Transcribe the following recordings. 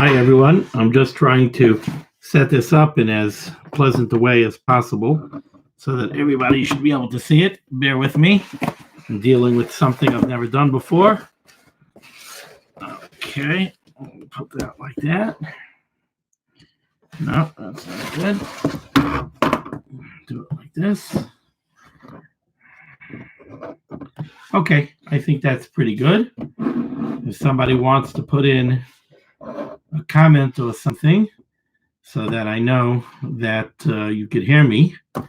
Hi, everyone. I'm just trying to set this up in as pleasant a way as possible so that everybody should be able to see it. Bear with me. I'm dealing with something I've never done before. Okay, I'll put that like that. No, that's not good. Do it like this. Okay, I think that's pretty good. If somebody wants to put in a comment or something so that I know that you could hear me, that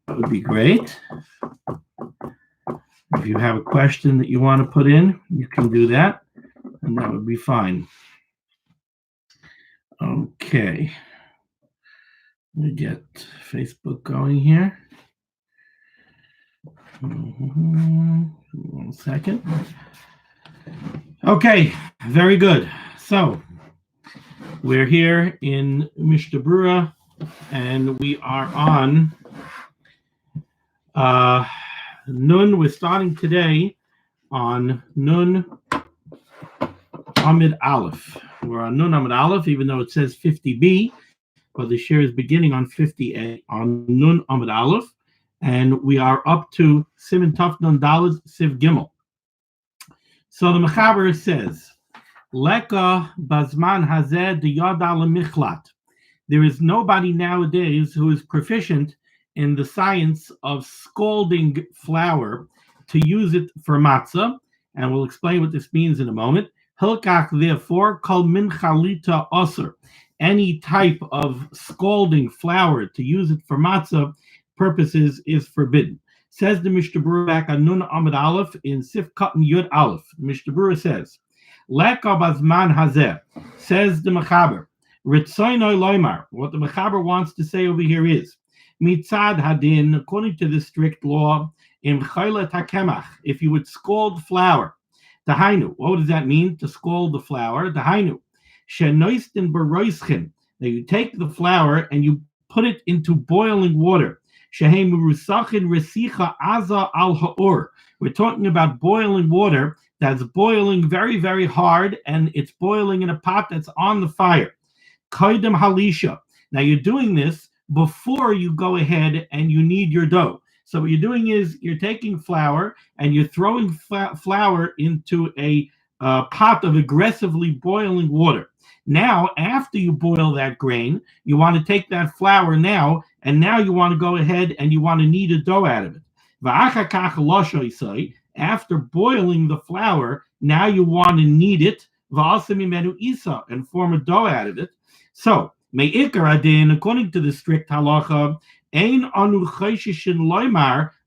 would be great. If you have a question that you want to put in, you can do that, and that would be fine. Okay. Let me get Facebook going here. 1 second. Okay, very good. So we're here in Mishnah Berurah, and we are on Nun. We're starting today on Nun Amid Aleph. We're on Nun Amid Aleph, even though it says 50b, but the shir is beginning on 50a on Nun Amid Aleph, and we are up to Siman Taf Nun Daled Siv Gimel. So the Mechaber says, Leka Bazman Hazeh Diyad Al Michlat. There is nobody nowadays who is proficient in the science of scalding flour to use it for matzah, and we'll explain what this means in a moment. Hilkach, therefore, kol min chalita osir. Any type of scalding flour to use it for matzah purposes is forbidden. Says the Mishnah Berurah back on Nun Amid Aleph in Sif Katan Yud Aleph. Mishnah Berurah says, Leka Bazman Hazeh, says the Mechaber, Ritzaynoi Loimar. What the Mechaber wants to say over here is, Mitzad Hadin, according to the strict law, Im Chaylet HaKemach, if you would scald flour, Dahainu, what does that mean, to scald the flour? Dahainu, Shenoistin Beroischen, that you take the flour and you put it into boiling water. Shehem Rusachin Resicha Aza Al Ha'or. We're talking about boiling water that's boiling very, very hard, and it's boiling in a pot that's on the fire. Kaidem Halisha. Now you're doing this before you go ahead and you knead your dough. So what you're doing is you're taking flour and you're throwing flour into a pot of aggressively boiling water. Now, after you boil that grain, you want to take that flour now, and now you want to go ahead and you want to knead a dough out of it. After boiling the flour, now you want to knead it and form a dough out of it. So, according to the strict halacha,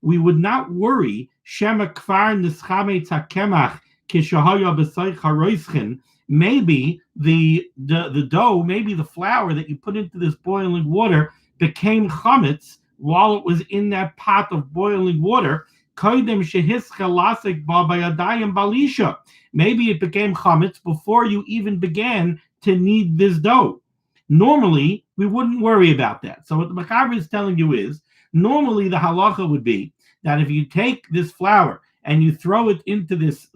we would not worry maybe the dough, maybe the flour that you put into this boiling water became chametz while it was in that pot of boiling water. Maybe it became chametz before you even began to knead this dough. Normally, we wouldn't worry about that. So what the Mechaber is telling you is, normally the halacha would be that if you take this flour and you throw it into this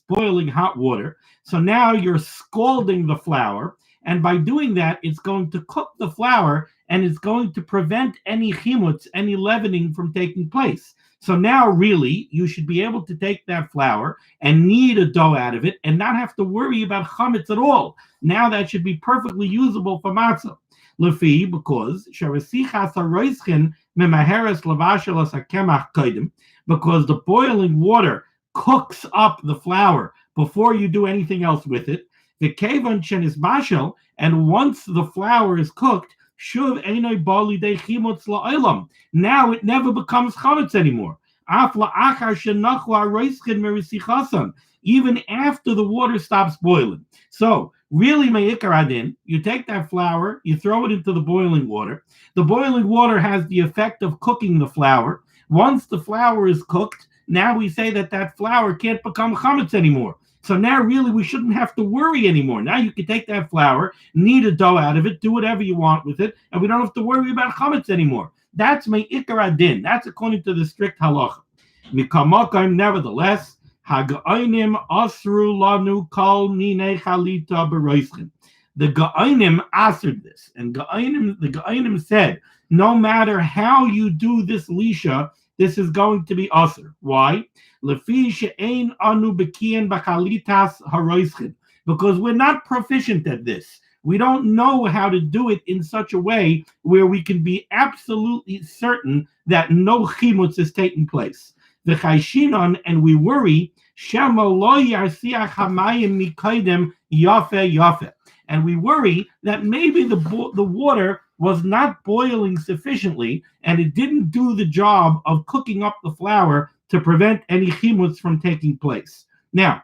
boiling hot water, so now you're scalding the flour, and by doing that, it's going to cook the flour, and it's going to prevent any chimutz, any leavening from taking place. So now, really, you should be able to take that flour and knead a dough out of it and not have to worry about chametz at all. Now that should be perfectly usable for matzah. Lefi, because because the boiling water cooks up the flour before you do anything else with it. The kevan chen is bashel, and once the flour is cooked, shuv einoi bali de chimutz la'olam. Now it never becomes chametz anymore. Even after the water stops boiling. So really, me'ikar adin, you take that flour, you throw it into the boiling water. The boiling water has the effect of cooking the flour. Once the flour is cooked, now we say that flour can't become chametz anymore. So now really we shouldn't have to worry anymore. Now you can take that flour, knead a dough out of it, do whatever you want with it, and we don't have to worry about chametz anymore. That's me'ikar adin. That's according to the strict halacha. Mikamakam, nevertheless, haga'onim asru lanu kol minei chalita beroischin. The Ga'ainim answered this, and the Ga'ainim said, no matter how you do this lisha, this is going to be aser. Why? Because we're not proficient at this. We don't know how to do it in such a way where we can be absolutely certain that no chimutz is taking place. And we worry, and we worry that maybe the water was not boiling sufficiently, and it didn't do the job of cooking up the flour to prevent any chimutz from taking place. Now,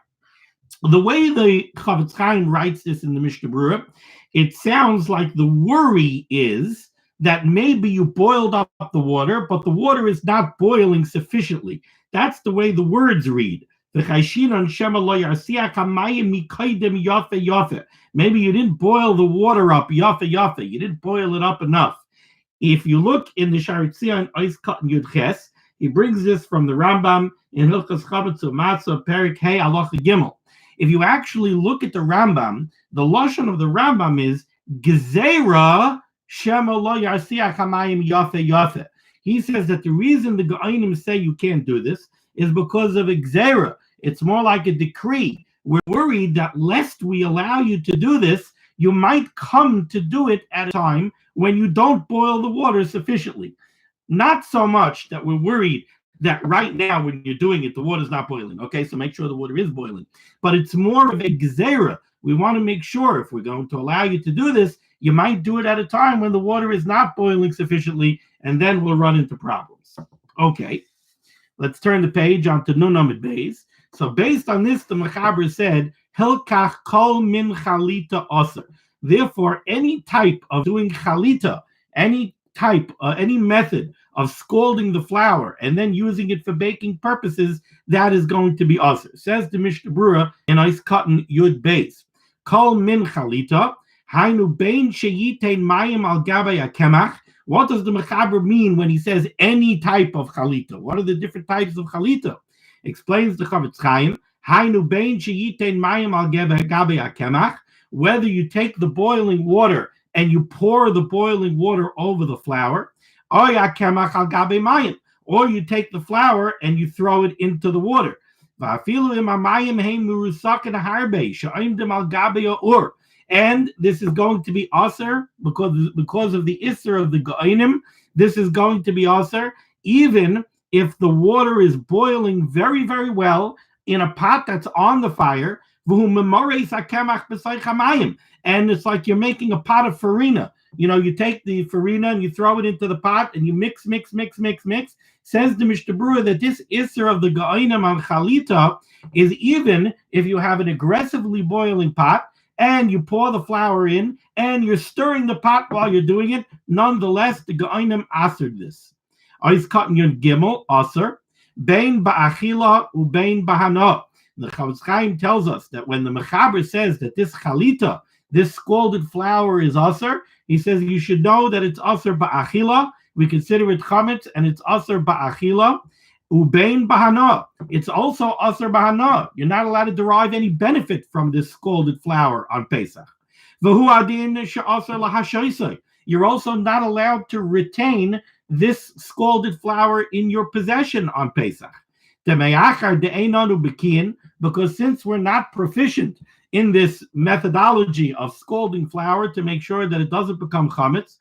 the way the Chavetz Chaim writes this in the Mishnah Berurah, it sounds like the worry is that maybe you boiled up the water, but the water is not boiling sufficiently. That's the way the words read. Maybe you didn't boil the water up, yafe. You didn't boil it up enough. If you look in the Sharitzion Ois Katan Yud Ches, he brings this from the Rambam in Hilchos Chametz U'Matzah Perik Hey Halacha Gimel. If you actually look at the Rambam, the lashon of the Rambam is Gezerah Shema Lo Yarsiach Hamayim Yafe. He says that the reason the Ga'ainim say you can't do this is because of a Gezerah. It's more like a decree. We're worried that lest we allow you to do this, you might come to do it at a time when you don't boil the water sufficiently. Not so much that we're worried that right now when you're doing it, the water's not boiling. Okay, so make sure the water is boiling. But it's more of a gezerah. We want to make sure if we're going to allow you to do this, you might do it at a time when the water is not boiling sufficiently, and then we'll run into problems. Okay, let's turn the page onto Nun Amud Beis. So based on this, the Mechaber said, Hilkach kol min chalita aser. Therefore, any type of doing chalita, any method of scalding the flour and then using it for baking purposes, that is going to be aser. Says the Mishnah Berurah in Ois Katan Yud Beis. Kol min chalita, hainu bein sheyitein mayim al gabei hakemach. What does the Mechaber mean when he says any type of chalita? What are the different types of chalita? Explains the Chavetz Chaim, hainu bein sheyitein mayim al gabei hakemach. Whether you take the boiling water and you pour the boiling water over the flour, or you take the flour and you throw it into the water. And this is going to be aser because of the isser of the Ga'ainim. This is going to be aser even if the water is boiling very, very well in a pot that's on the fire. And it's like you're making a pot of farina. You know, you take the farina and you throw it into the pot and you mix. Says the Mishnah Berurah that this isser of the Ga'ainim on chalita is even if you have an aggressively boiling pot and you pour the flour in and you're stirring the pot while you're doing it. Nonetheless, the Ga'ainim asered this. Ois Katan Yud Gimel aser bein ba'achila ubein b'hana. The Chavetz Chaim tells us that when the Mechaber says that this chalita, this scalded flour is aser, he says you should know that it's aser ba'achila. We consider it chametz, and it's aser ba'achila. Ubein bahana. It's also aser bahana. You're not allowed to derive any benefit from this scalded flour on Pesach. V'hu adin she'aser lahashoisei. You're also not allowed to retain this scalded flour in your possession on Pesach. Because since we're not proficient in this methodology of scalding flour to make sure that it doesn't become chametz,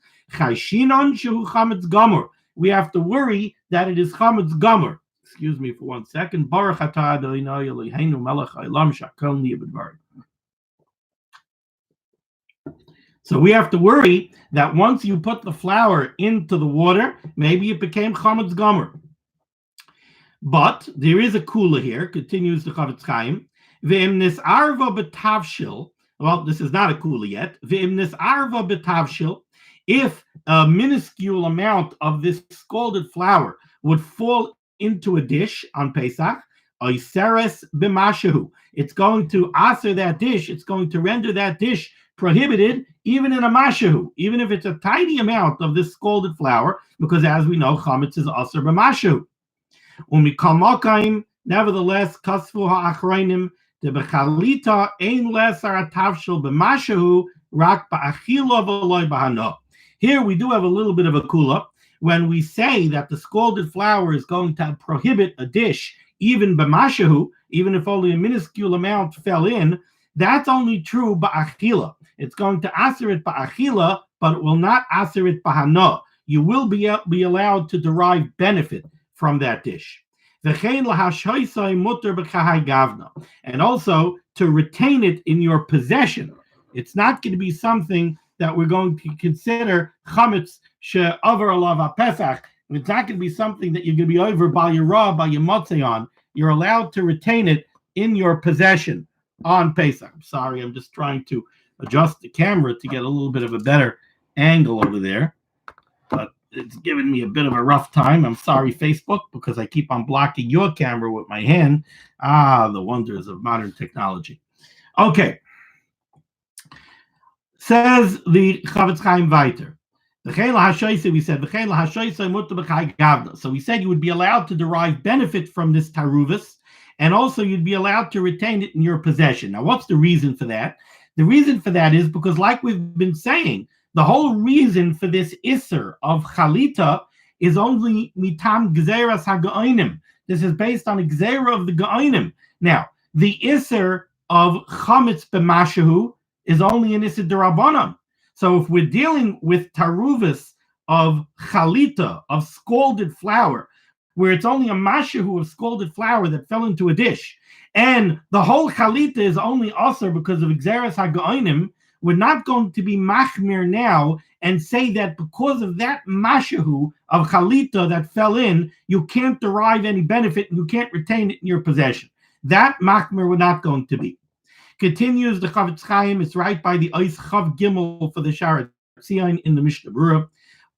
we have to worry that it is chametz gomer. Excuse me for 1 second. Baruch atah Adonai Eloheinu melech haolam shakol niyeh b'dvarim. So we have to worry that once you put the flour into the water, maybe it became chametz gomer. But there is a kula here, continues the Chavetz Chaim. Ve'im nis'arva b'tavshil. Well, this is not a kula yet. Ve'im nis'arva b'tavshil. If a minuscule amount of this scalded flour would fall into a dish on Pesach, oiseres b'mashahu. It's going to aser that dish. It's going to render that dish prohibited, even in a mashahu, even if it's a tiny amount of this scalded flour, because as we know, chametz is aser b'mashahu. Nevertheless, kasvu ha'achrayim the bechalita ein lesar atavshil b'mashahu rak ba'achila v'loy b'hana. Here we do have a little bit of a kula. When we say that the scalded flour is going to prohibit a dish, even b'mashahu, even if only a minuscule amount fell in, that's only true ba'achila. It's going to aser it ba'achila, but it will not aser it b'hana. You will be allowed to derive benefit from that dish. And also to retain it in your possession. It's not going to be something that we're going to consider chametz she'avar alav pesach. It's not going to be something that you're going to be over by your raw, by your motzei on. You're allowed to retain it in your possession on Pesach. I'm sorry, I'm just trying to adjust the camera to get a little bit of a better angle over there. But it's giving me a bit of a rough time. I'm sorry, Facebook, because I keep on blocking your camera with my hand. The wonders of modern technology. Okay. Says the Chavetz Chaim weiter. We said, so we said you would be allowed to derive benefit from this taruvus, and also you'd be allowed to retain it in your possession. Now, what's the reason for that? The reason for that is because, like we've been saying, the whole reason for this isser of chalita is only mitam gzeras ha'ga'onim. This is based on a gzera of the ga'onim. Now, the isser of chametz b'mashahu is only an isser d'Rabbanan. So if we're dealing with taruvus of chalita, of scalded flour, where it's only a mashahu of scalded flour that fell into a dish, and the whole chalita is only aser because of gzeras ha'ga'onim, we're not going to be machmir now and say that because of that mashahu of chalita that fell in, you can't derive any benefit and you can't retain it in your possession. That machmir we're not going to be. Continues the Chavetz Chaim, it's right by the Ois Chav Gimel for the Shara Tzion in the Mishnah Berurah.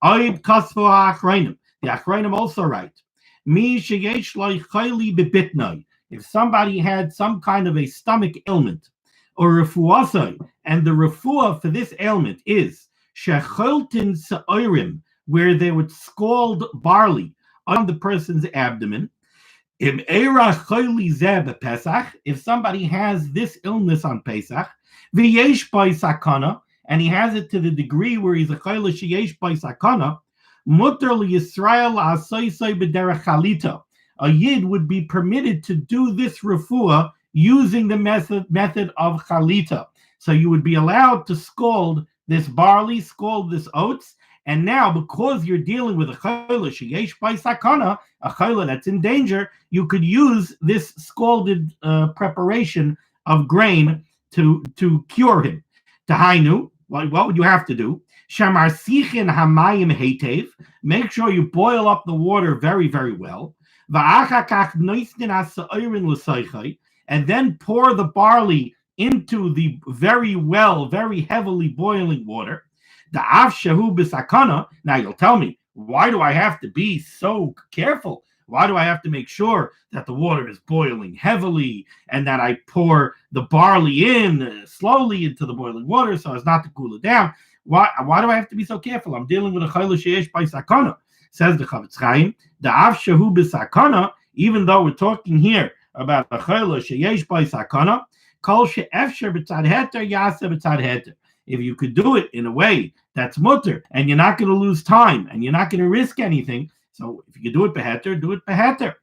Oid Kasvo HaAchrayim. The Achrayim also write, Mi sheyesh lo chayli bebitnai. If somebody had some kind of a stomach ailment, or refuasai, and the refuah for this ailment is shecholtin se'orim, where they would scald barley on the person's abdomen. If somebody has this illness on Pesach, v'yesh by sakana, and he has it to the degree where he's a chayla sheyesh by sakana, mutar liyisrael asoisai b'derech chalita. A yid would be permitted to do this refuah using the method of chalita. So you would be allowed to scald this barley, scald this oats, and now because you're dealing with a chayla sheyesh by sakana, a chayla that's in danger, you could use this scalded preparation of grain to cure him. Tahainu, what would you have to do? Shamar sichin hamayim heitev. Make sure you boil up the water very, very well. And then pour the barley into the very heavily boiling water. The af shahu b'sakana. Now you'll tell me, why do I have to be so careful? Why do I have to make sure that the water is boiling heavily and that I pour the barley in slowly into the boiling water so as not to cool it down? Why do I have to be so careful? I'm dealing with a chayla sheyesh by sakana. Says the Chavetz Chaim, the af shahu b'sakana, even though we're talking here about a chayla sheyesh by sakana, kol she'efsher b'tzad heter yaseh b'tzad heter. If you could do it in a way that's mutter, and you're not going to lose time, and you're not going to risk anything, so if you could do it beheter, do it beheter.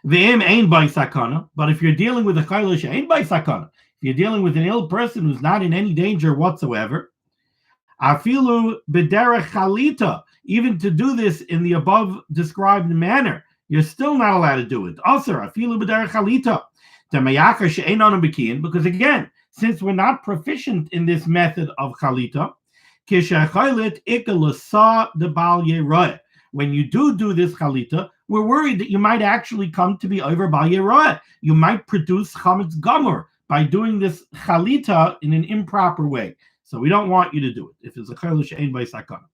V'im ein by sakana, but if you're dealing with a chayla she'ein by sakana, if you're dealing with an ill person who's not in any danger whatsoever, afilu b'derech chalita, even to do this in the above described manner, you're still not allowed to do it. Also, afilu b'derech chalita, t'mayachar she'ein anu b'kiyin, because again, since we're not proficient in this method of chalita, when you do this chalita, we're worried that you might actually come to be over bal yeroeh. You might produce chametz gamur by doing this chalita in an improper way. So we don't want you to do it if it's a chayla she'ein by sakana.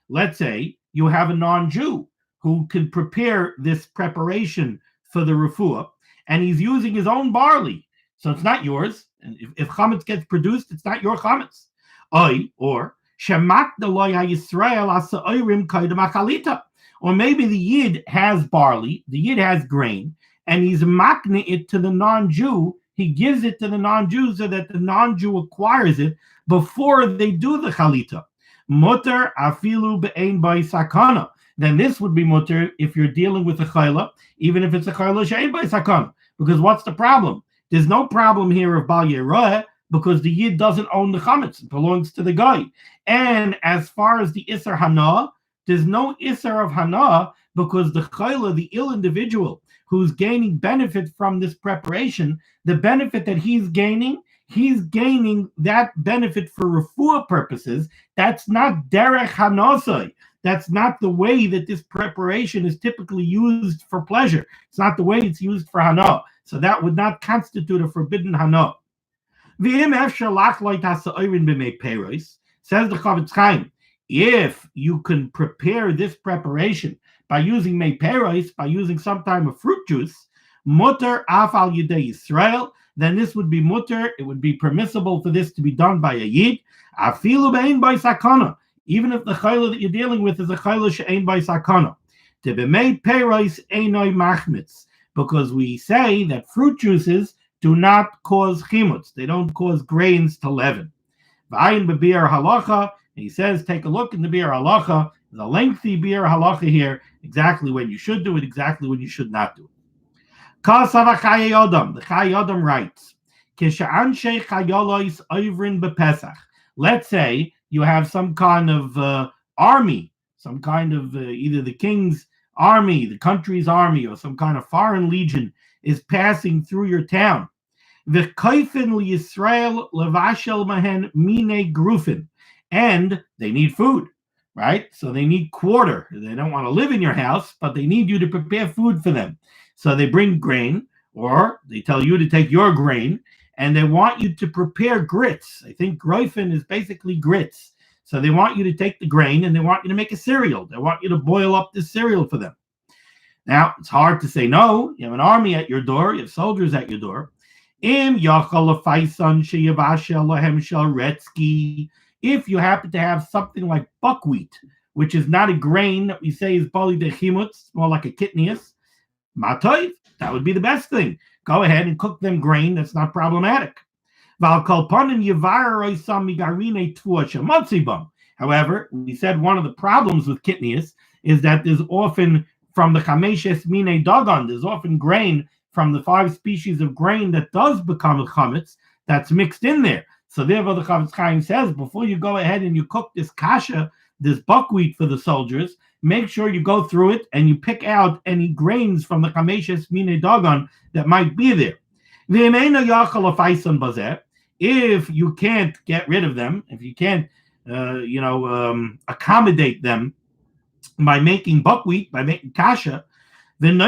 Let's say you have a non-Jew who can prepare this preparation for the refuah, and he's using his own barley, so it's not yours. And if chametz gets produced, it's not your chametz. Or maybe the yid has barley, the yid has grain, and he's makne it to the non-Jew he gives it to the non-Jew so that the non-Jew acquires it before they do the chalita. Mutter afilu be'ein by sakana. Then this would be mutter if you're dealing with a chayla, even if it's a chayla she'ein by sakana. Because what's the problem? There's no problem here of bal yerah because the yid doesn't own the chametz; it belongs to the guy. And as far as the isser hana, there's no isser of hana because the chayla, the ill individual who's gaining benefit from this preparation, the benefit that he's gaining that benefit for refuah purposes. That's not derech hanosai. That's not the way that this preparation is typically used for pleasure. It's not the way it's used for hana. So that would not constitute a forbidden hana. Says the Chavetz Chaim, if you can prepare this preparation by using meiperos, by using some type of fruit juice, mutter af al yidei Yisrael, then this would be mutter. It would be permissible for this to be done by a yid. Afilu be'ein by sakana, even if the chayla that you're dealing with is a chayla she'ein by sakana. To be made peros einoi machmitz, because we say that fruit juices do not cause chimutz. They don't cause grains to leaven. V'ayin be'biur halacha. He says, take a look in the biur halacha. The lengthy biur halacha here, exactly when you should do it, exactly when you should not do it. Kasav Chayei Adam. The Chayei Adam writes, Kisha'anshe chayolois oivrin bepesach. Let's say you have some kind of army, some kind of either the king's army, the country's army, or some kind of foreign legion is passing through your town. V'kaifin liYisrael levashel mahen mine grufin. And they need food, right? So they need quarter. They don't want to live in your house, but they need you to prepare food for them. So they bring grain, or they tell you to take your grain, and they want you to prepare grits. I think groifen is basically grits. So they want you to take the grain, and they want you to make a cereal. They want you to boil up this cereal for them. Now, it's hard to say no. You have an army at your door. You have soldiers at your door. If you happen to have something like buckwheat, which is not a grain that we say is bali de chimutz, more like a kitnius, matayv, that would be the best thing. Go ahead and cook them grain. That's not problematic. However, we said one of the problems with kitnius is that there's often from the chameshes mine dagon, there's often grain from the 5 species of grain that does become a chametz that's mixed in there. So therefore, the Chavetz Chaim says, before you go ahead and you cook this kasha, this buckwheat for the soldiers, make sure you go through it and you pick out any grains from the chameshes mine dagon that might be there. If you can't get rid of them, if you can't, accommodate them by making buckwheat, by making kasha, and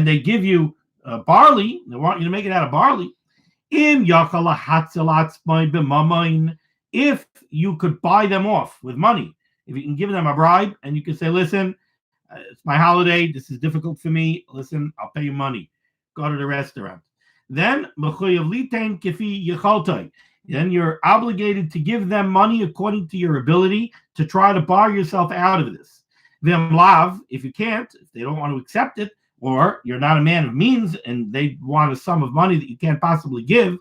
they give you barley, they want you to make it out of barley. If you could buy them off with money, if you can give them a bribe and you can say, listen, it's my holiday, this is difficult for me, listen, I'll pay you money, go to the restaurant. Then you're obligated to give them money according to your ability to try to bar yourself out of this. If you can't, if they don't want to accept it, or you're not a man of means and they want a sum of money that you can't possibly give,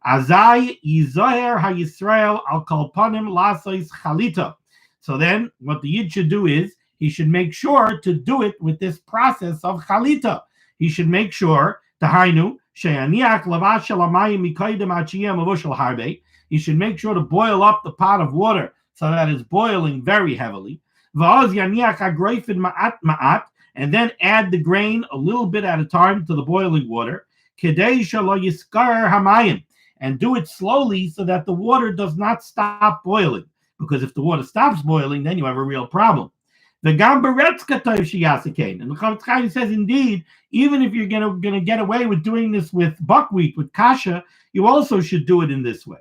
Azai Yizoher HaYisrael Al Kalpanim Lasois Chalita. So then what the Yid should do is he should make sure to do it with this process of Chalita. He should make sure Tahainu Sheyaniach Lavash Shalamayim Mikaidem Achiyam Avushal Harbe. He should make sure to boil up the pot of water so that it's boiling very heavily. Va'az Yaniach HaGreifin Ma'at Ma'at. And then add the grain a little bit at a time to the boiling water. Kedei shelo yiskar hamayim, and do it slowly so that the water does not stop boiling. Because if the water stops boiling, then you have a real problem. The Gambaretz katayv shiyasikein, and the Chavetz Chaim says, indeed, even if you're gonna get away with doing this with buckwheat, with kasha, you also should do it in this way.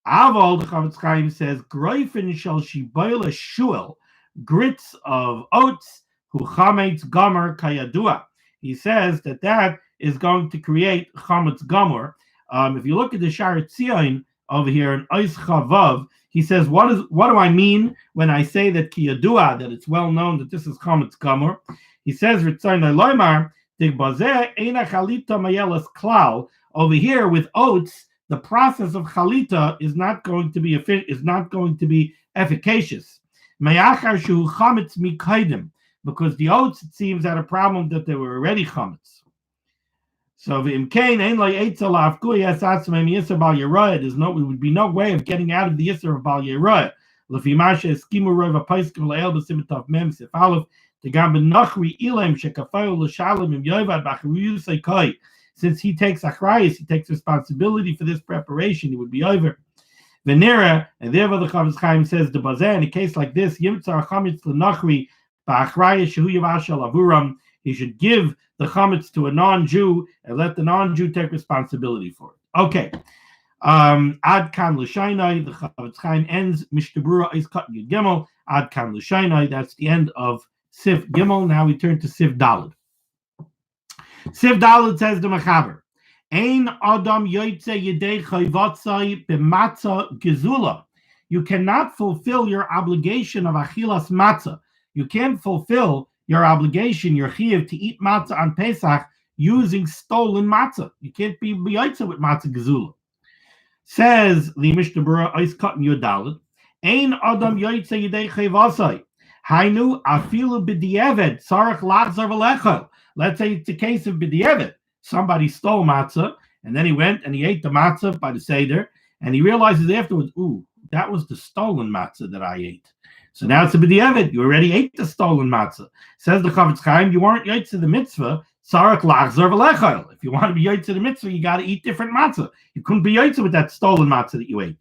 Aval, the Chavetz Chaim says, groifen shel shiboila shuel, grits of oats. Gomer kayadua. He says that is going to create chametz gomer. If you look at the Shar Tzion over here in Ois Chavav, he says, what do I mean when I say that kiyadua, that it's well known that this is chametz gomer? He says, Ritzayin Loymar, Over here with oats, the process of chalita is not going to be efficacious. Because the oats, it seems, had a problem that they were already chametz. So it would be no way of getting out of the Yisr of Bal Yerah. Since he takes achrayus, he takes responsibility for this preparation, he would be over. Venera, and therefore the Chavetz Chaim says the bazeh in a case like this, Yimtzar chametz l'nachri ba'achrayus shehu yavashal avuram. He should give the chametz to a non-Jew and let the non-Jew take responsibility for it. Okay. Ad kan l'shainai. The Chavetz Chaim ends Mishnah Berurah is cut Yud Gimel. Ad kan l'shainai. That's the end of Sif Gimel. Now we turn to Sif Daled. Sif Daled says the Mechaber. Ein Adam yoytze yedei chayvatzai b'matzah gezula. You cannot fulfill your obligation of achilas matzah. You can't fulfill your obligation, your chiyuv, to eat matzah on Pesach using stolen matzah. You can't be yoytze with matzah gezula. Says the Mishnah Berurah Ois Katan Yud Daled. Ein Adam yoytze yedei chayvatzai. Hainu afilu b'di'eved tzarich lachzor v'lechol. Let's say it's a case of b'di'eved. Somebody stole matzah, and then he went and he ate the matzah by the Seder, and he realizes afterwards, ooh, that was the stolen matzah that I ate. So now it's a b'di'eved. You already ate the stolen matzah. Says the Chavetz Chaim, you weren't yotze the mitzvah, tzarich lachzor v'lechol. If you want to be yotze the mitzvah, you got to eat different matzah. You couldn't be yotze with that stolen matzah that you ate.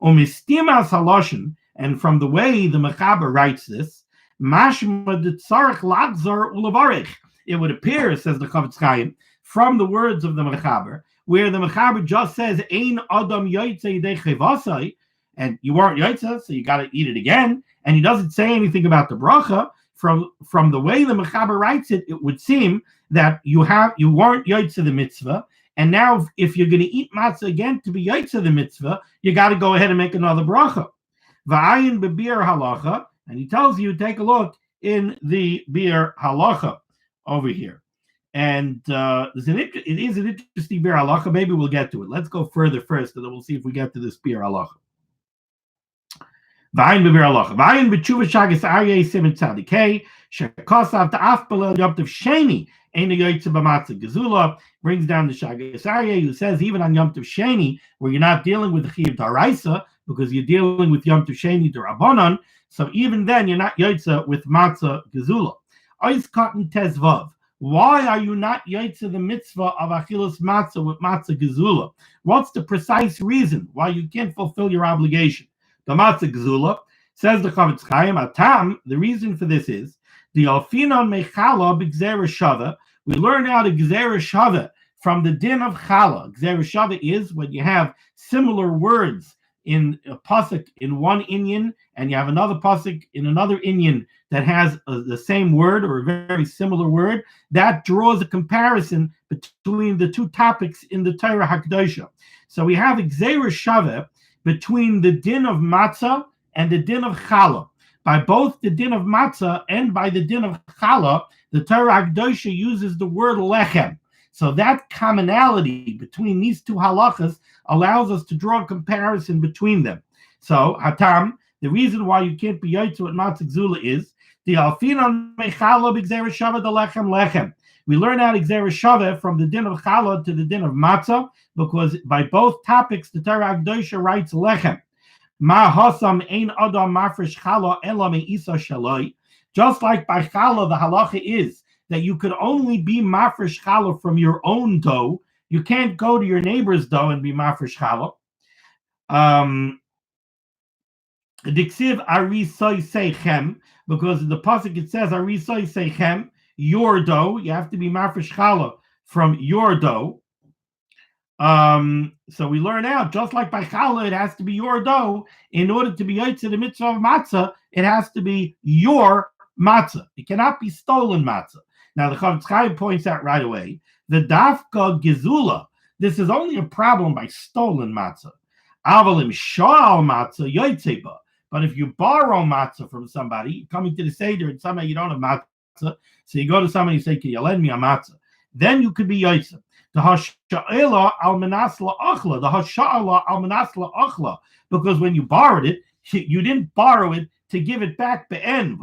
Umistimas haloshin, and from the way the Mechaber writes this, mashma de tzarich lachzor ulevarich. It would appear, says the Chavetz Chaim, from the words of the Mechaber, where the Mechaber just says, Ein Adam yoytze yedei chayvasai, and you weren't yoytze, so you got to eat it again, and he doesn't say anything about the bracha. From the way the Mechaber writes it, it would seem that you weren't yoytze the mitzvah, and now if you're going to eat matzah again to be yoytze the mitzvah, you got to go ahead and make another bracha. Va'ayin b'biur halacha, and he tells you, take a look in the biur halacha over here. And it is an interesting biur halacha. Maybe we'll get to it. Let's go further first, and then we'll see if we get to this biur halacha. V'ayin b'biur halacha. V'ayin b'tshuva shagas aryeh siman tzadikei shekosav ta'af b'leil yom tov sheni eina yoytze b'matzah gezula. Brings down the shagas aryeh, who says even on Yom Tov Sheni, where you're not dealing with the chiyuv d'oraisa because you're dealing with Yom Tov Sheni d'Rabbanan, so even then you're not yoytze with matzah gezula. Ois katan tezvav. Why are you not yoytze the mitzvah of achilas matzah with matzah gezula? What's the precise reason why you can't fulfill your obligation? The matzah gezula, says the Chavetz Chaim, atam, the reason for this is, the alfinon mechala b'gzera shava. We learn out a gzera shava from the din of chala. Gzera shava is when you have similar words in a pasuk in one inyan, and you have another pasuk in another inyan that has the same word or a very similar word, that draws a comparison between the two topics in the Torah HaKadosha. So we have a gzera shava between the din of matzah and the din of challah. By both the din of matzah and by the din of challah, the Torah HaKadosha uses the word lechem. So that commonality between these two halachas allows us to draw a comparison between them. So, hatam, the reason why you can't be yoytze with matzah gezula is the alfinon mechala b'gzera shava the lechem lechem. We learn out gzera shava from the din of challah to the din of matzah because by both topics the Torah HaKadosha writes lechem. Ma hasam ein adam mafresh challah ela me'isa shaloi. Just like by challah the halacha is that you could only be mafresh challah from your own dough. You can't go to your neighbor's dough and be mafresh challah. Diksiv arisoi seichem, because in the pasuk it says arisoi seichem, your dough. You have to be mafresh challah from your dough. So we learn out, just like by challah, it has to be your dough. In order to be yoytze the mitzvah of matzah, it has to be your matzah. It cannot be stolen matzah. Now the Chavetz Chaim points out right away, the dafka gezula, this is only a problem by stolen matzah. Avalim shal matzah yoytze ba. But if you borrow matzah from somebody, coming to the Seder and somehow you don't have matzah So you go to somebody and say, can you lend me a matzah? Then you could be Yosef. The hasha'ela al menas la'achla. The hasha'ela al menas la'achla. Because when you borrowed it, you didn't borrow it to give it back be'en.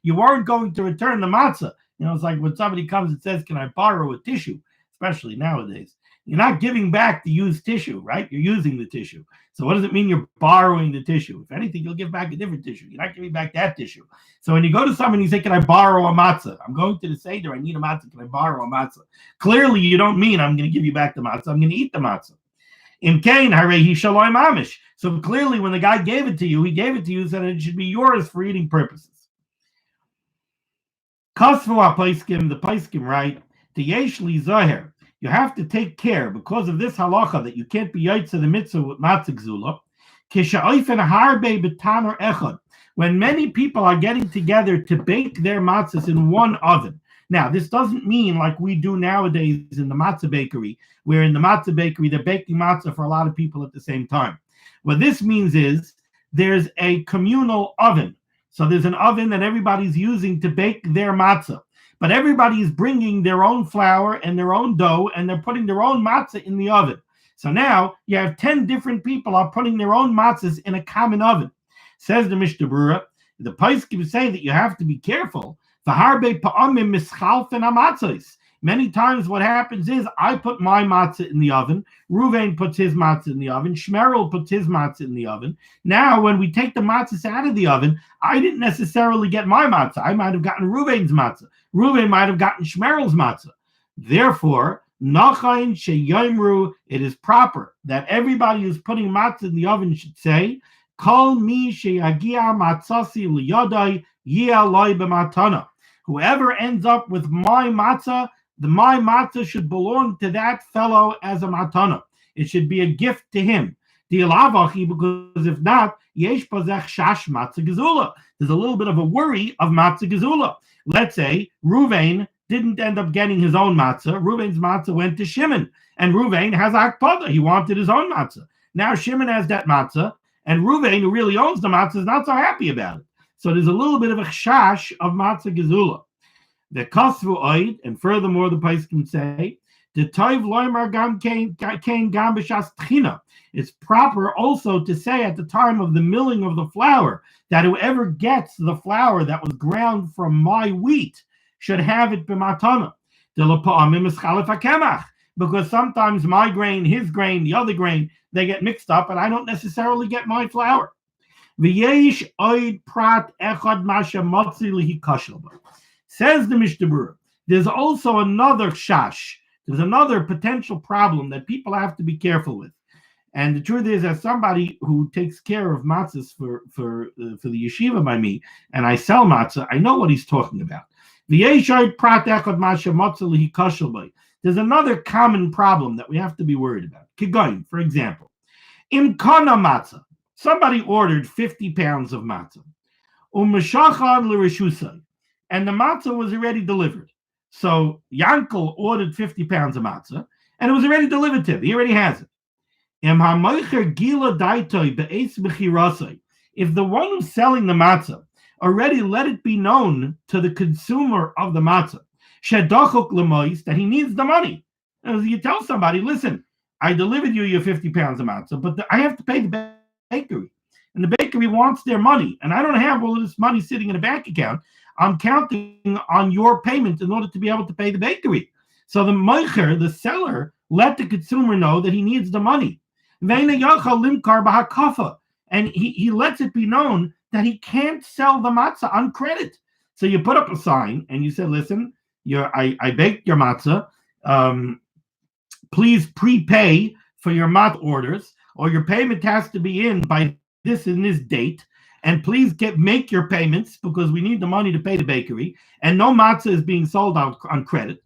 You weren't going to return the matzah. It's like when somebody comes and says, can I borrow a tissue? Especially nowadays. You're not giving back the used tissue, right? You're using the tissue. So what does it mean you're borrowing the tissue? If anything, you'll give back a different tissue. You're not giving back that tissue. So when you go to someone and you say, can I borrow a matzah? I'm going to the Seder. I need a matzah. Can I borrow a matzah? Clearly, you don't mean I'm going to give you back the matzah. I'm going to eat the matzah. In Cain, harehi shaloi mamish. So clearly, when the guy gave it to you, he gave it to you so that it should be yours for eating purposes. Kasvu ha-paiskim, the paiskim, right? The yeshli zoher. You have to take care because of this halacha that you can't be yaitz the mitzvah with matzah gzula. Kisha'oifen harbe b'tanor echad. When many people are getting together to bake their matzahs in one oven. Now, this doesn't mean like we do nowadays in the matzah bakery, where in the matzah bakery they're baking matzah for a lot of people at the same time. What this means is there's a communal oven. So there's an oven that everybody's using to bake their matzah. But everybody is bringing their own flour and their own dough, and they're putting their own matzah in the oven. So now you have 10 different people are putting their own matzahs in a common oven. Says the Mishnah Berurah, the Paiskim say that you have to be careful. Many times what happens is I put my matzah in the oven, Ruvain puts his matzah in the oven, Shmerel puts his matzah in the oven. Now when we take the matzahs out of the oven, I didn't necessarily get my matzah. I might have gotten Ruvain's matzah. Ruvain might have gotten Shmerel's matzah. Therefore, Nachain sheyomru, it is proper that everybody who's putting matzah in the oven should say, Kol mi sheyagia matzasi liyadai yiyaloi b'matana. Whoever ends up with my matzah should belong to that fellow as a matana. It should be a gift to him. Because if not, yesh bazech shash matzah gezula. There's a little bit of a worry of matzah gezula. Let's say Ruvain didn't end up getting his own matzah. Ruvain's matzah went to Shimon, and Ruvain has akpada. He wanted his own matzah. Now Shimon has that matzah, and Ruvain, who really owns the matzah, is not so happy about it. So there's a little bit of a chash of matzah gezula. The kasvu oid, and furthermore, the Paiskim say, the toiv loymar gam kain gam b'shas tchina. It's proper also to say at the time of the milling of the flour that whoever gets the flour that was ground from my wheat should have it b'matana. Because sometimes my grain, his grain, the other grain, they get mixed up, and I don't necessarily get my flour. V'yesh oid prat echad masha motzi lihi kashel. Says the Mishnah Berurah, there's also another shash. There's another potential problem that people have to be careful with. And the truth is, as somebody who takes care of matzahs for the yeshiva by me, and I sell matzah, I know what he's talking about. There's another common problem that we have to be worried about. Kigoyin, for example, im kana matzah. Somebody ordered 50 pounds of matzah. And the matzah was already delivered. So Yankel ordered 50 pounds of matzah, and it was already delivered to him. He already has it. If the one who's selling the matzah already let it be known to the consumer of the matzah, that he needs the money. As you tell somebody, listen, I delivered you your 50 pounds of matzah, but I have to pay the bakery. And the bakery wants their money. And I don't have all of this money sitting in a bank account. I'm counting on your payment in order to be able to pay the bakery. So the meicher, the seller, let the consumer know that he needs the money. And he lets it be known that he can't sell the matzah on credit. So you put up a sign and you say, listen, I baked your matzah. Please prepay for your matzah orders, or your payment has to be in by this and this date. And please make your payments because we need the money to pay the bakery. And no matzah is being sold on credit.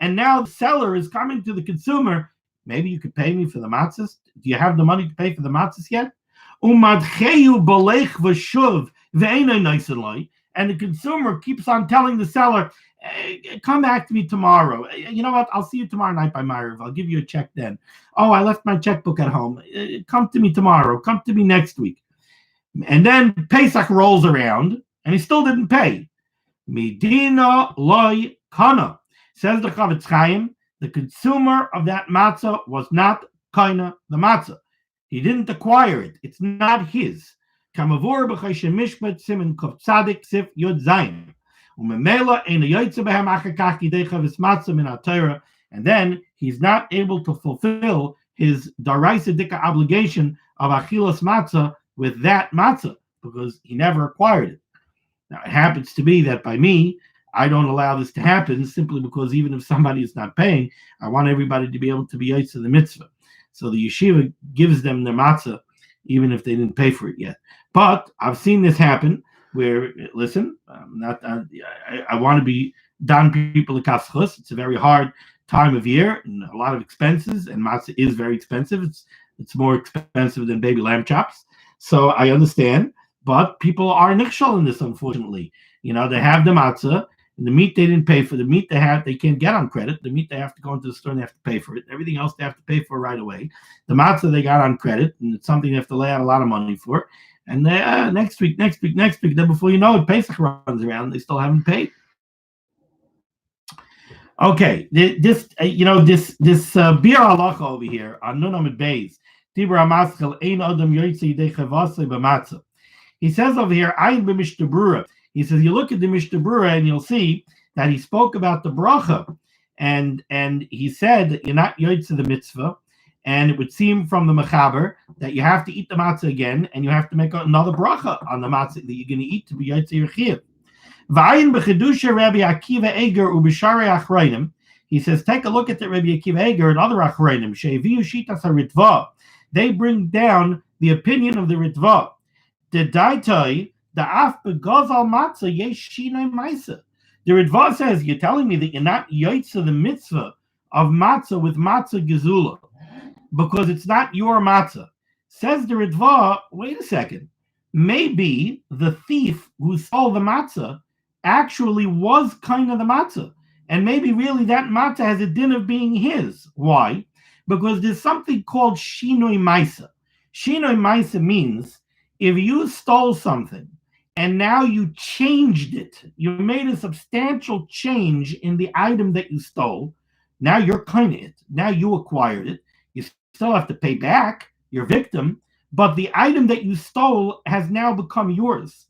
And now the seller is coming to the consumer. Maybe you could pay me for the matzahs. Do you have the money to pay for the matzahs yet? And the consumer keeps on telling the seller, come back to me tomorrow. You know what? I'll see you tomorrow night by Ma'ariv. I'll give you a check then. Oh, I left my checkbook at home. Come to me tomorrow. Come to me next week. And then Pesach rolls around, and he still didn't pay. Medina loy kana. Says the Chavetz Chaim, the consumer of that matzah was not kaina the matzah. He didn't acquire it. It's not his. Kamavur b'chayshem mishpat simin kov tzadik sif yod zayin. Umemela ein yoytze behem achakach kidei chavis matzah min ha'Torah. And then he's not able to fulfill his daraisa dika obligation of achilas matzah with that matzah because he never acquired it. Now, it happens to be that by me, I don't allow this to happen simply because even if somebody is not paying, I want everybody to be able to be yaitz of the mitzvah. So the yeshiva gives them their matzah even if they didn't pay for it yet. But I've seen this happen where, listen, I want to be dan people of kaschus. It's a very hard time of year and a lot of expenses, and matzah is very expensive. It's more expensive than baby lamb chops. So I understand, but people are nichshal in this, unfortunately. They have the matzah, and the meat they didn't pay for. The meat they can't get on credit. The meat they have to go into the store and they have to pay for it. Everything else they have to pay for right away. The matzah they got on credit, and it's something they have to lay out a lot of money for. And they, next week, then before you know it, Pesach runs around, and they still haven't paid. Okay, this bir halacha over here on Nun Amud Beis. He says over here, Ayin b'Mishnah Berurah. He says, you look at the Mishnah Berurah and you'll see that he spoke about the bracha, and he said that you're not yoytze the mitzvah, and it would seem from the mechaber that you have to eat the matzah again, and you have to make another bracha on the matzah that you're going to eat to be yoytze your chiyuv. V'ayin b'chedusha Rabbi Akiva Eger u'b'sharei achrayim. He says, take a look at the Rabbi Akiva Eger and other achrayim. She'eviu shitas haritva. They bring down the opinion of the ritva. The daitai the af begazal matzah yesh shinoi maisa. The ritva says, you're telling me that you're not yoytze the mitzvah of matzah with matzah gezula because it's not your matzah. Says the ritva, wait a second. Maybe the thief who stole the matzah actually was kind of the matzah. And maybe really that matzah has a din of being his. Why? Because there's something called shinoi maisa. Shinoi maisa means if you stole something and now you changed it, you made a substantial change in the item that you stole, now you're kind of it. Now you acquired it. You still have to pay back your victim, but the item that you stole has now become yours.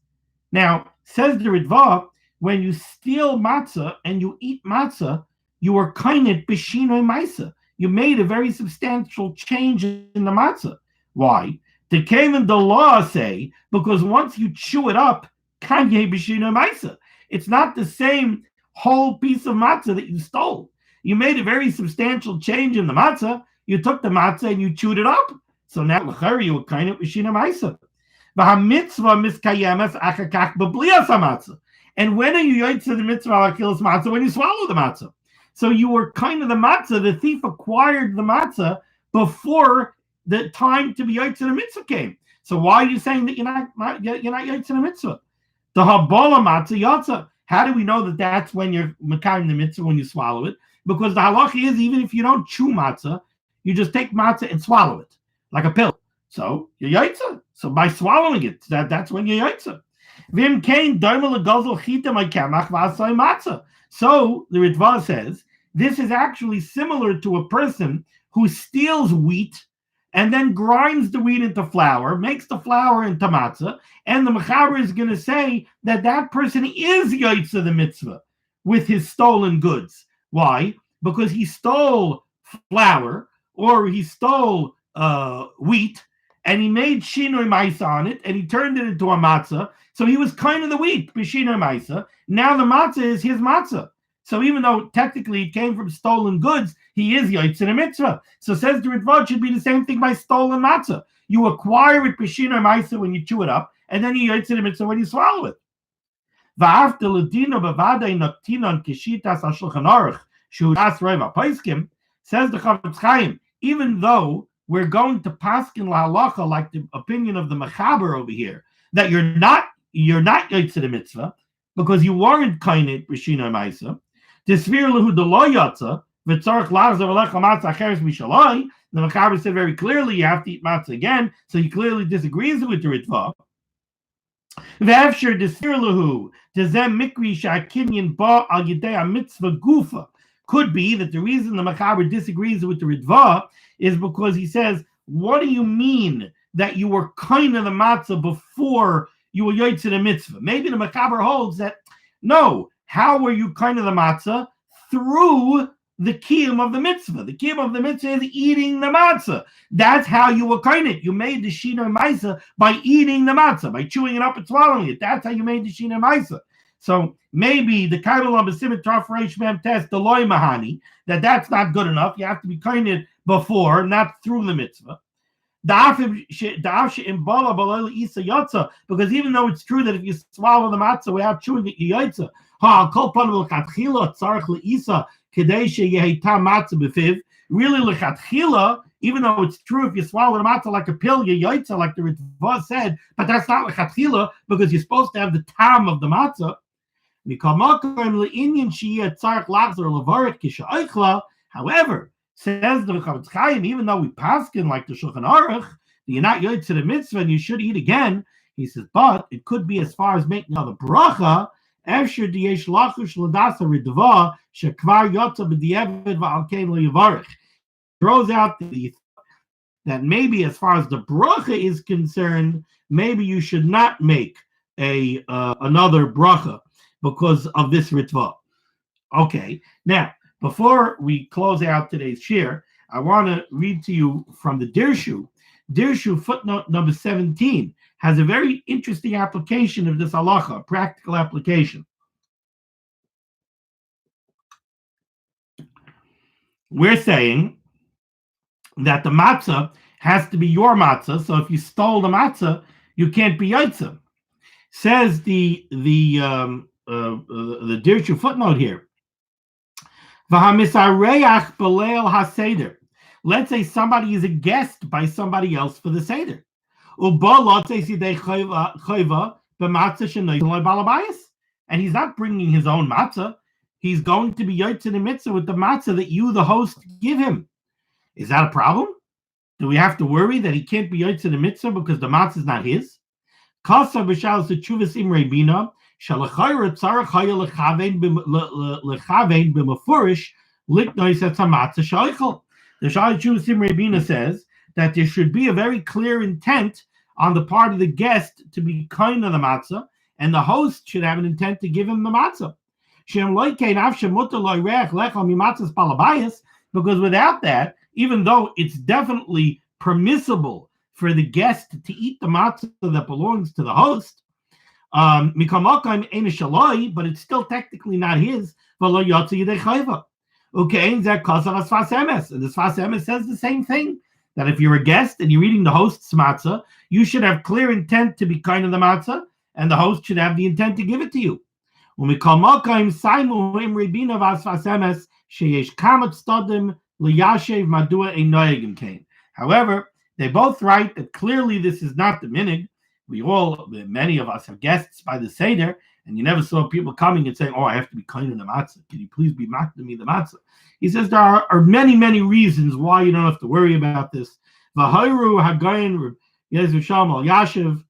Now, says the Ritva, when you steal matzah and you eat matzah, you are kainet b'shinoi maisa. You made a very substantial change in the matzah. Why? The Kavan the law say, because once you chew it up, kanye b'shinoi maisa. It's not the same whole piece of matzah that you stole. You made a very substantial change in the matzah. You took the matzah and you chewed it up. So now you were kainet b'shinoi maisa. And when are you yoytze the mitzvah achilas matzah? When you swallow the matzah. So you were kind of the matzah. The thief acquired the matzah before the time to be yoytze the mitzvah came. So why are you saying that you're not yoytze the mitzvah? The habala matzah yotza. How do we know that that's when you're mekayim the mitzvah when you swallow it? Because the halacha is even if you don't chew matzah, you just take matzah and swallow it like a pill. So you're yoytze. So by swallowing it, that's when you're yoytze. Vim kain doimel legazel chita my kamach v'asay matzah. So the Ritva says this is actually similar to a person who steals wheat and then grinds the wheat into flour, makes the flour into matzah, and the mechaber is going to say that that person is yoytze the mitzvah with his stolen goods. Why? Because he stole flour or he stole wheat, and he made shinoi maisa on it, and he turned it into a matzah. So he was kind of the wheat, b'shinoi maisa. Now the matzah is his matzah. So even though technically it came from stolen goods, he is yoytze the mitzvah. So says the Ritva, should be the same thing by stolen matzah. You acquire it b'shinoi maisa when you chew it up, and then you yoytze the mitzvah when you swallow it. Says the Chavetz Chaim, even though we're going to paskin lahalacha like the opinion of the mechaber over here, that you're not yoytze the mitzvah because you weren't kainet b'shinoi maisa. Tisvir lehu delo yatza v'tzarich lachzor alecha matzah acheres mishaloi. The mechaber said very clearly you have to eat matzah again, so he clearly disagrees with the Ritva. V'efsher desir lahu dezem mikri sha'kinyan ba al yidei mitzvah gufa. Could be that the reason the Machaber disagrees with the Ritva is because he says, what do you mean that you were kind of the matzah before you were yotze the mitzvah? Maybe the Machaber holds that, no, how were you kind of the matzah? Through the kiyum of the mitzvah. The kiyum of the mitzvah is eating the matzah. That's how you were kind it. You made the shina maisa by eating the matzah, by chewing it up and swallowing it. That's how you made the shina maisa. So maybe the kaibel on the simit reish mem test the loy mahani, that's not good enough. You have to be kind it before, not through the mitzvah. Because even though it's true that if you swallow the matzah without chewing it, you yotza. Really, lechatchila, even though it's true if you swallow the matzah like a pill, you yotza, like the Ritva said, but that's not lechatchila because you're supposed to have the tam of the matzah. However, says the Chavetz Chaim, even though we paskin like the Shulchan Aruch, you're not yotze to the mitzvah and you should eat again. He says, but it could be as far as making another bracha. Efshir diyesh lachush ladasa ridva shekvar yotza b'diavad va'alkein le'yavarich. Throws out that maybe as far as the bracha is concerned, maybe you should not make another bracha because of this ritva. Okay, now before we close out today's shir, I want to read to you from the Dirshu. Dirshu footnote number 17 has a very interesting application of this halacha, a practical application. We're saying that the matzah has to be your matzah, so if you stole the matzah, you can't be yotze. Says the Dirshu footnote here. Let's say somebody is a guest by somebody else for the Seder. And he's not bringing his own matzah. He's going to be yotze the mitzvah with the matzah that you, the host, give him. Is that a problem? Do we have to worry that he can't be yotze the mitzvah because the matzah is not his? Kasa b'shal s'tshuvas imrei bina. The Sha'al Simrei Bina says that there should be a very clear intent on the part of the guest to be kind of the matzah, and the host should have an intent to give him the matzah. Because without that, even though it's definitely permissible for the guest to eat the matzah that belongs to the host, but it's still technically not his. Okay, that cause of Sfas Emes, and the Sfas Emes says the same thing, that if you're a guest and you're eating the host's matzah, you should have clear intent to be kind of the matzah, and the host should have the intent to give it to you. However, they both write that clearly this is not the minig. Many of us have guests by the Seder, and you never saw people coming and saying, oh, I have to be kind of the matzah. Can you please be makdim me the matzah? He says there are many, many reasons why you don't have to worry about this. V'hayru hagayin Yezu Sham al Yashiv,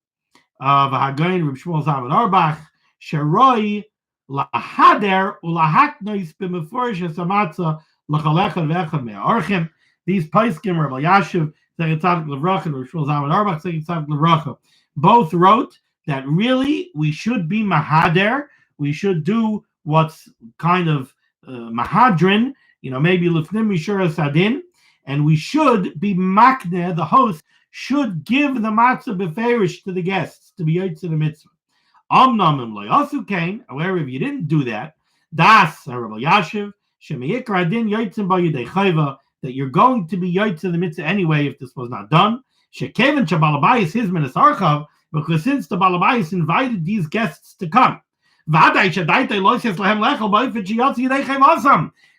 v'hagayin Reb Shmuel Zalman Auerbach, sheroi lahader ulahaknois b'meforish ha'matzah l'chalechad ve'echad me'archim. These paiskim, Reb Yashiv, Second Tzadik Levracha, and Reb Shmuel Zalman Auerbach, Second Tzadik Levracha, both wrote that really we should be mahader, we should do what's kind of mahadrin, maybe lifnim mishura sadin, and we should be makne, the host should give the matzah beferish to the guests to be yotze the mitzvah. Amnamim loyasu kain. However, if you didn't do that, das Rabbi Yashiv shemiyikra adin yotzim b'yidei chayva, that you're going to be yotze the mitzvah anyway if this was not done. Shekeven shabalabayis his minas archav, because since the balabayis invited these guests to come,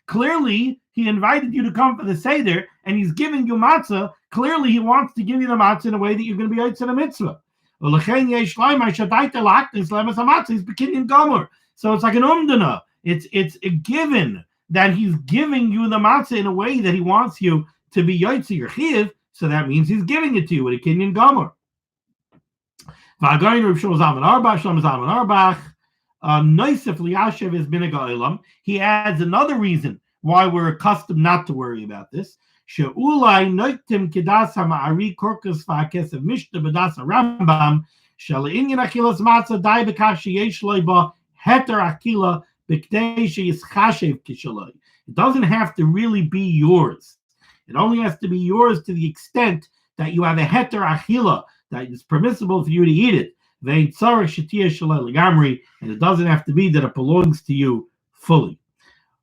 clearly he invited you to come for the seder, and he's giving you matzah. Clearly, he wants to give you the matzah in a way that you're going to be yotze the mitzvah. So it's like an umdana. It's a given that he's giving you the matzah in a way that he wants you to be yotze your chiv. So that means he's giving it to you with a kinyan gomer. V'agayin Reb Shlomo Zalman Auerbach, Shlomo Zalman Auerbach, Noisef liyashev is bin a. He adds another reason why we're accustomed not to worry about this. She'ulai noitim kedas ha'ma'ari korkas v'hakesev Mishnah b'das Rambam she'le'inyan achilas matzah dai b'kach sheyesh lo ba heter achila b'kdei sheyischashev kishaloi. It doesn't have to really be yours. It only has to be yours to the extent that you have a heter achila, that it's permissible for you to eat it. And it doesn't have to be that it belongs to you fully.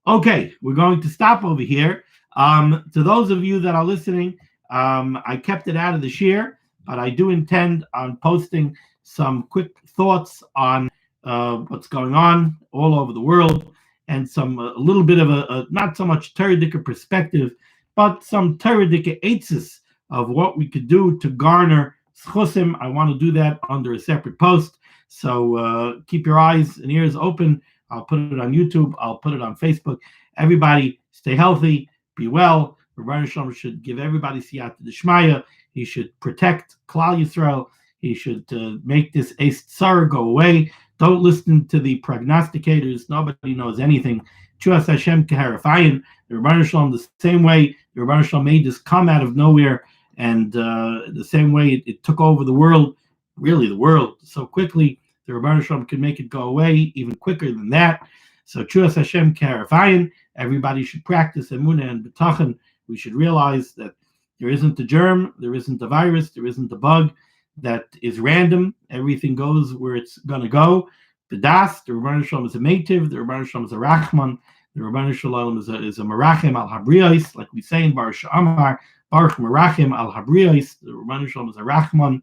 Okay, we're going to stop over here. To those of you that are listening, I kept it out of the shir, but I do intend on posting some quick thoughts on what's going on all over the world, and some a little bit of a not so much Teradika perspective, but some Teradika eitzes of what we could do to garner schusim. I want to do that under a separate post, so keep your eyes and ears open. I'll put it on YouTube. I'll put it on Facebook. Everybody, stay healthy, be well. Rabbi Shalom should give everybody siyata d'shmaya. He should protect Klal Yisrael. He should make this Eis Tzara go away. Don't listen to the prognosticators. Nobody knows anything. Chuas Hashem keharafayin. The Rabbi Shalom, the same way the Rabbi Shalom made this come out of nowhere, and the same way it took over the world, really the world, so quickly, the Rabbi Shalom could make it go away even quicker than that. So Chuas Hashem keharafayin. Everybody should practice emunah and betachan. We should realize that there isn't a germ, there isn't a virus, there isn't a bug that is random. Everything goes where it's going to go. The Das, the Rabbi Shalom is a meitiv, the Rabbi Shalom is a Rachman, the Rabbi Shalom is a Merachim al Habriyos, like we say in Baruch Amar, Baruch Merachim al Habriyos, the Rabbi Shalom is a Rachman.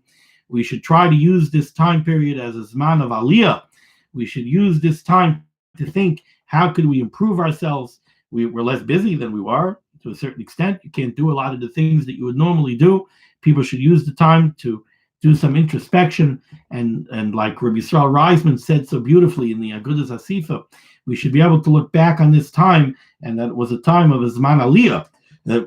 We should try to use this time period as a Zman of Aliyah. We should use this time to think, how could we improve ourselves? We're less busy than we were to a certain extent. You can't do a lot of the things that you would normally do. People should use the time to do some introspection, and like Rabbi Yisrael Reisman said so beautifully in the Agudas Asifa, we should be able to look back on this time, and that was a time of a Zman Aliyah.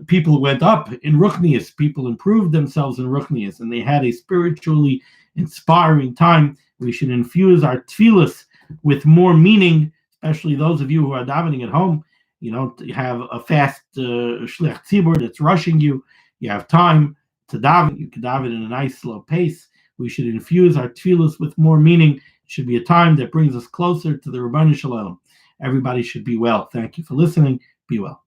People went up in Ruchnius, people improved themselves in Ruchnius, and they had a spiritually inspiring time. We should infuse our tefillas with more meaning, especially those of you who are davening at home. You don't have a fast shliach tzibur that's rushing you. You have time to daven. You can daven in a nice slow pace. We should infuse our tefillas with more meaning. It should be a time that brings us closer to the Ribono Shel Olam. Everybody should be well. Thank you for listening. Be well.